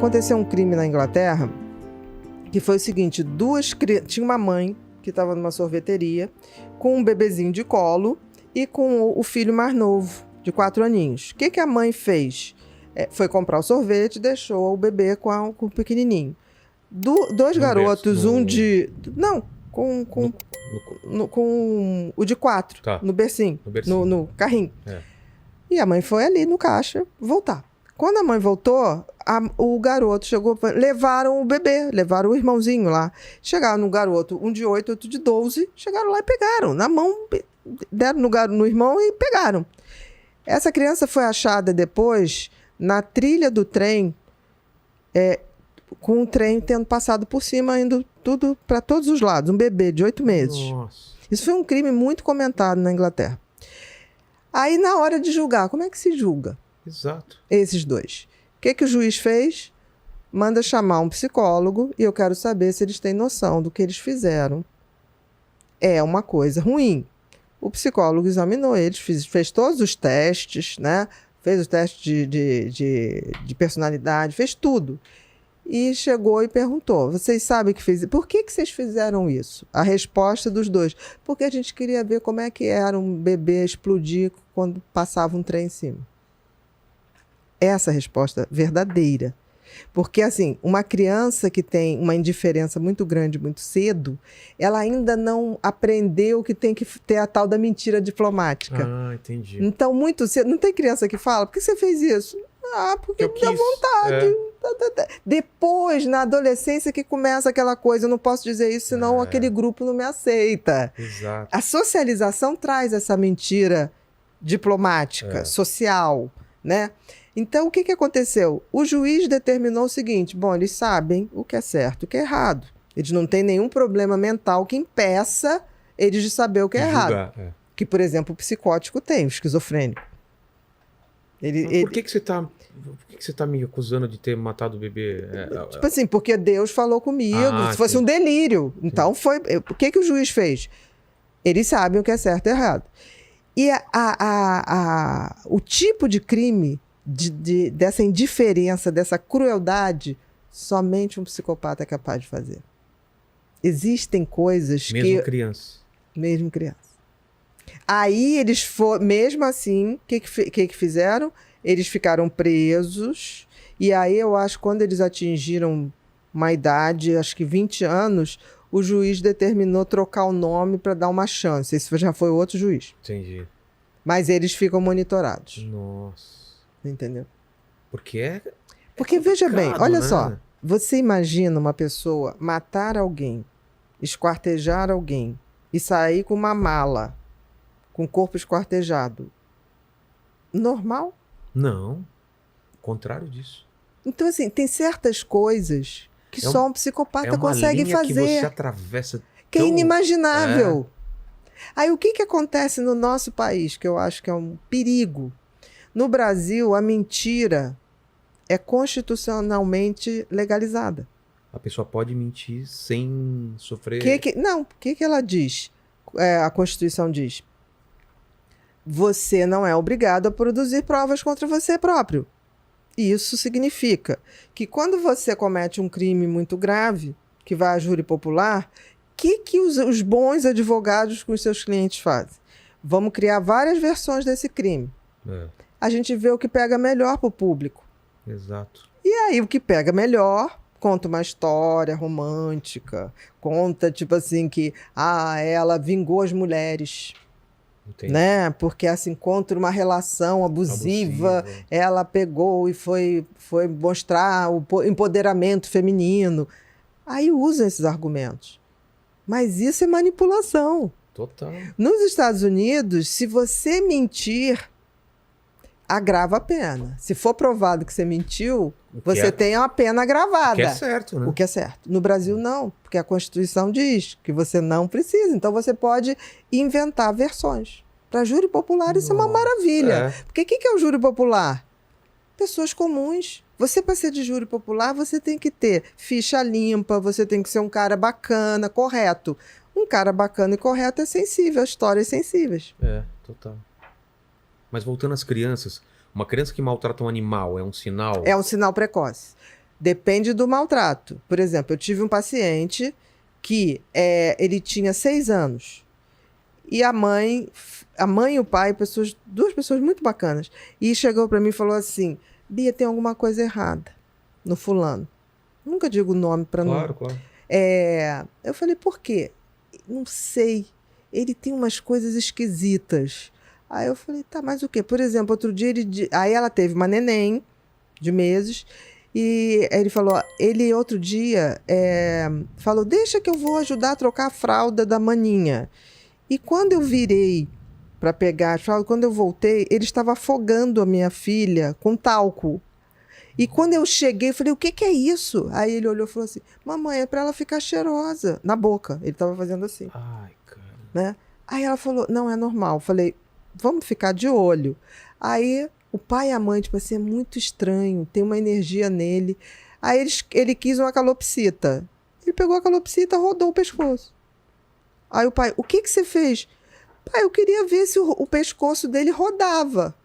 Aconteceu um crime na Inglaterra que foi o seguinte, tinha uma mãe que estava numa sorveteria com um bebezinho de colo e com o filho mais novo, de 4 aninhos. O que a mãe fez? Foi comprar o sorvete e deixou o bebê com o pequenininho. Dois garotos, um de... Não, com o de 4, tá. No bercinho, no carrinho. E a mãe foi ali no caixa voltar. Quando a mãe voltou, o garoto chegou, levaram o bebê, levaram o irmãozinho lá. Chegaram no garoto, um de 8, outro de 12, chegaram lá e pegaram. Na mão, deram no irmão e pegaram. Essa criança foi achada depois na trilha do trem, com o trem tendo passado por cima, indo tudo para todos os lados. Um bebê de 8 meses. Nossa. Isso foi um crime muito comentado na Inglaterra. Aí, na hora de julgar, como é que se julga? Exato. Esses dois. O que o juiz fez? Manda chamar um psicólogo e eu quero saber se eles têm noção do que eles fizeram. É uma coisa ruim. O psicólogo examinou eles, fez todos os testes, né? Fez o teste de personalidade, fez tudo. E chegou e perguntou, vocês sabem que fez? Por que vocês fizeram isso? A resposta dos dois, porque a gente queria ver como é que era um bebê explodir quando passava um trem em cima. Essa é a resposta verdadeira. Porque, assim, uma criança que tem uma indiferença muito grande, muito cedo, ela ainda não aprendeu que tem que ter a tal da mentira diplomática. Ah, entendi. Então, muito cedo, não tem criança que fala, por que você fez isso? Ah, porque me deu vontade. Depois, na adolescência, que começa aquela coisa, eu não posso dizer isso, senão aquele grupo não me aceita. Exato. A socialização traz essa mentira diplomática, social, né? Então, o que aconteceu? O juiz determinou o seguinte, bom, eles sabem o que é certo e o que é errado. Eles não têm nenhum problema mental que impeça eles de saber o que é errado. Que, por exemplo, o psicótico tem, o esquizofrênico. Por que você tá me acusando de ter matado o bebê? Tipo assim, porque Deus falou comigo, se fosse um delírio. Então, foi... O que o juiz fez? Eles sabem o que é certo e errado. E o tipo de crime, dessa indiferença, dessa crueldade, somente um psicopata é capaz de fazer. Existem coisas Mesmo criança. Mesmo criança. Aí eles foram, mesmo assim, o que fizeram? Eles ficaram presos, e aí eu acho que quando eles atingiram uma idade, acho que 20 anos, o juiz determinou trocar o nome para dar uma chance. Esse já foi outro juiz. Entendi. Mas eles ficam monitorados. Nossa. Entendeu? Porque veja bem, olha, né? só, você imagina uma pessoa matar alguém, esquartejar alguém e sair com uma mala, com o corpo esquartejado. Normal? Não. O contrário disso. Então, assim, tem certas coisas que só um psicopata consegue fazer. Que você atravessa que é inimaginável. Aí, o que acontece no nosso país, que eu acho que é um perigo? No Brasil, a mentira é constitucionalmente legalizada. A pessoa pode mentir sem sofrer... Não, o que ela diz? A Constituição diz: você não é obrigado a produzir provas contra você próprio. Isso significa que quando você comete um crime muito grave, que vai a júri popular, que os bons advogados com os seus clientes fazem? Vamos criar várias versões desse crime. A gente vê o que pega melhor para o público. Exato. E aí, o que pega melhor, conta uma história romântica, conta, tipo assim, que ela vingou as mulheres. Entendi. Né? Porque, assim, contra uma relação abusiva, ela pegou e foi mostrar o empoderamento feminino. Aí usam esses argumentos. Mas isso é manipulação. Total. Nos Estados Unidos, se você mentir, agrava a pena. Se for provado que você mentiu, você tem uma pena agravada. O que é certo, né? O que é certo. No Brasil, não. Porque a Constituição diz que você não precisa. Então, você pode inventar versões. Para júri popular, isso é uma maravilha. Porque o que é o júri popular? Pessoas comuns. Você, para ser de júri popular, você tem que ter ficha limpa, você tem que ser um cara bacana, correto. Um cara bacana e correto é sensível a histórias sensíveis. Total. Mas voltando às crianças, uma criança que maltrata um animal é um sinal? É um sinal precoce. Depende do maltrato. Por exemplo, eu tive um paciente que ele tinha 6 anos. E a mãe e o pai, duas pessoas muito bacanas. E chegou para mim e falou assim, Bia, tem alguma coisa errada no fulano. Nunca digo o nome para não... Claro. Eu falei, por quê? Não sei. Ele tem umas coisas esquisitas. Aí eu falei, tá, mas o quê? Por exemplo, outro dia aí ela teve uma neném de meses e ele falou, outro dia falou, deixa que eu vou ajudar a trocar a fralda da maninha. E quando eu virei para pegar a fralda, quando eu voltei, ele estava afogando a minha filha com talco. E quando eu cheguei, eu falei, o que é isso? Aí ele olhou e falou assim, mamãe, é para ela ficar cheirosa. Na boca. Ele estava fazendo assim. Ai, cara. Né? Aí ela falou, não, é normal. Eu falei, vamos ficar de olho. Aí o pai e a mãe, tipo assim, é muito estranho, tem uma energia nele. Aí ele quis uma calopsita. Ele pegou a calopsita, rodou o pescoço. Aí o pai, o que você fez? Pai, eu queria ver se o pescoço dele rodava.